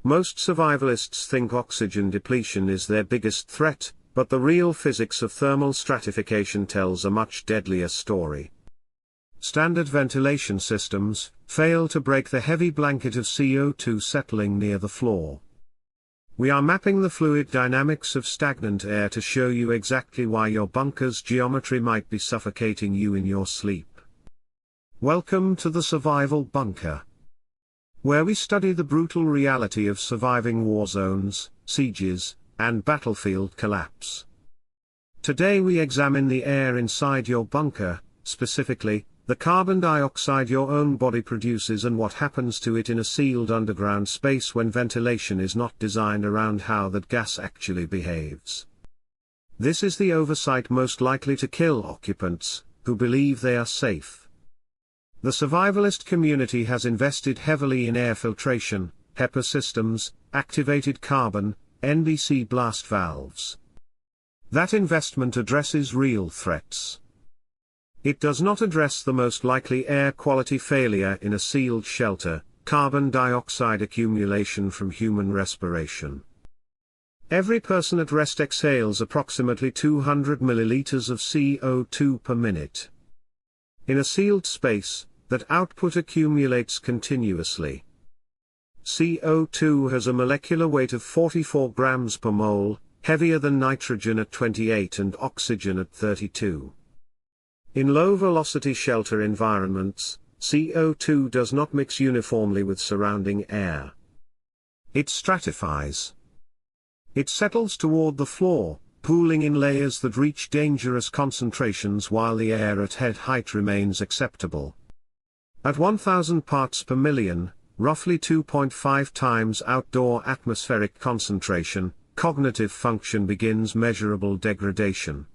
Most survivalists think oxygen depletion is their biggest threat, but the real physics of thermal stratification tells a much deadlier story. Standard ventilation systems fail to break the heavy blanket of CO2 settling near the floor. We are mapping the fluid dynamics of stagnant air to show you exactly why your bunker's geometry might be suffocating you in your sleep. Welcome to the Survival Bunker, where we study the brutal reality of surviving war zones, sieges, and battlefield collapse. Today we examine the air inside your bunker, specifically, the carbon dioxide your own body produces and what happens to it in a sealed underground space when ventilation is not designed around how that gas actually behaves. This is the oversight most likely to kill occupants, who believe they are safe. The survivalist community has invested heavily in air filtration, HEPA systems, activated carbon, NBC blast valves. That investment addresses real threats. It does not address the most likely air quality failure in a sealed shelter, carbon dioxide accumulation from human respiration. Every person at rest exhales approximately 200 milliliters of CO2 per minute. In a sealed space, that output accumulates continuously. CO2 has a molecular weight of 44 grams per mole, heavier than nitrogen at 28 and oxygen at 32. In low-velocity shelter environments, CO2 does not mix uniformly with surrounding air. It stratifies. It settles toward the floor, pooling in layers that reach dangerous concentrations while the air at head height remains acceptable. At 1000 parts per million, roughly 2.5 times outdoor atmospheric concentration, cognitive function begins measurable degradation.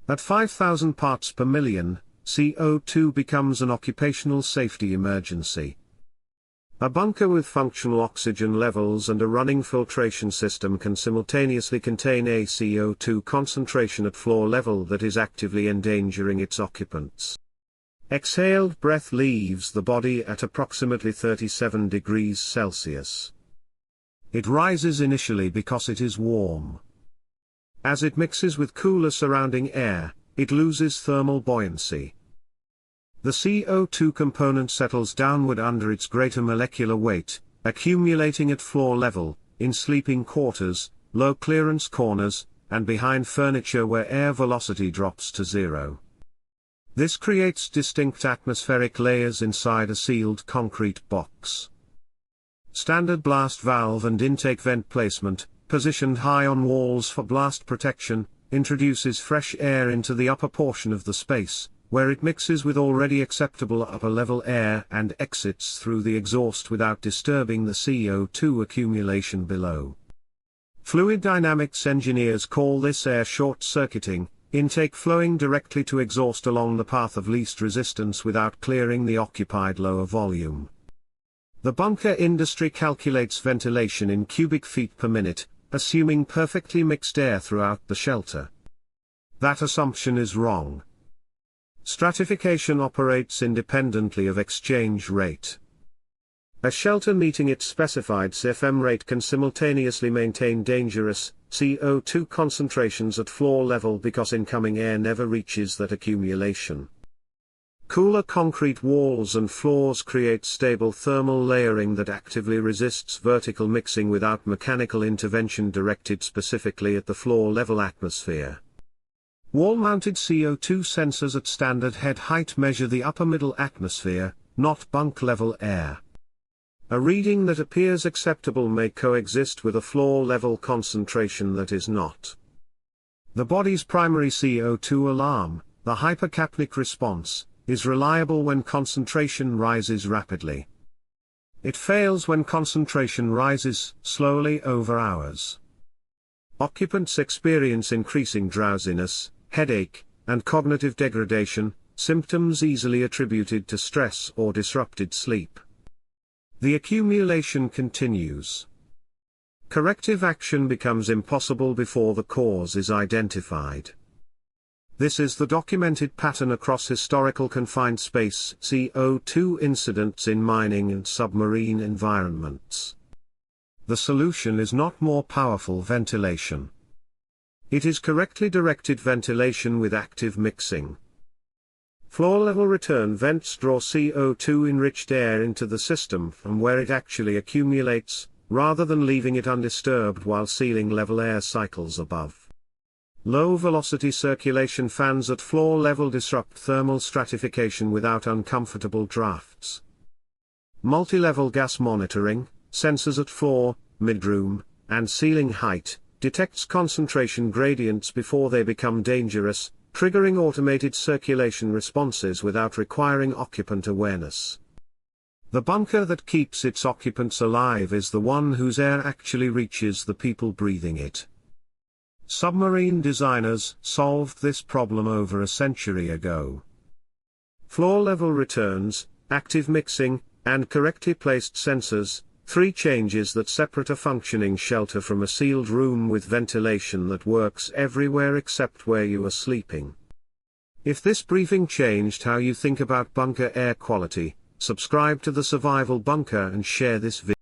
At 5000 parts per million, CO2 becomes an occupational safety emergency. A bunker with functional oxygen levels and a running filtration system can simultaneously contain a CO2 concentration at floor level that is actively endangering its occupants. Exhaled breath leaves the body at approximately 37 degrees Celsius. It rises initially because it is warm. As it mixes with cooler surrounding air, it loses thermal buoyancy. The CO2 component settles downward under its greater molecular weight, accumulating at floor level, in sleeping quarters, low clearance corners, and behind furniture where air velocity drops to zero. This creates distinct atmospheric layers inside a sealed concrete box. Standard blast valve and intake vent placement, positioned high on walls for blast protection, introduces fresh air into the upper portion of the space, where it mixes with already acceptable upper-level air and exits through the exhaust without disturbing the CO2 accumulation below. Fluid dynamics engineers call this air short-circuiting, intake flowing directly to exhaust along the path of least resistance without clearing the occupied lower volume. The bunker industry calculates ventilation in cubic feet per minute, assuming perfectly mixed air throughout the shelter. That assumption is wrong. Stratification operates independently of exchange rate. A shelter meeting its specified CFM rate can simultaneously maintain dangerous CO2 concentrations at floor level because incoming air never reaches that accumulation. Cooler concrete walls and floors create stable thermal layering that actively resists vertical mixing without mechanical intervention directed specifically at the floor level atmosphere. Wall-mounted CO2 sensors at standard head height measure the upper middle atmosphere, not bunk level air. A reading that appears acceptable may coexist with a floor level concentration that is not. The body's primary CO2 alarm, the hypercapnic response, is reliable when concentration rises rapidly. It fails when concentration rises slowly over hours. Occupants experience increasing drowsiness, headache, and cognitive degradation, symptoms easily attributed to stress or disrupted sleep. The accumulation continues. Corrective action becomes impossible before the cause is identified. This is the documented pattern across historical confined space CO2 incidents in mining and submarine environments. the solution is not more powerful ventilation. It is correctly directed ventilation with active mixing. Floor-level return vents draw CO2-enriched air into the system from where it actually accumulates, rather than leaving it undisturbed while ceiling-level air cycles above. Low-velocity circulation fans at floor level disrupt thermal stratification without uncomfortable drafts. Multi-level gas monitoring, sensors at floor, midroom, and ceiling height, detects concentration gradients before they become dangerous, triggering automated circulation responses without requiring occupant awareness. The bunker that keeps its occupants alive is the one whose air actually reaches the people breathing it. Submarine designers solved this problem over a century ago. Floor-level returns, active mixing, and correctly placed sensors, three changes that separate a functioning shelter from a sealed room with ventilation that works everywhere except where you are sleeping. If this briefing changed how you think about bunker air quality, subscribe to the Survival Bunker and share this video.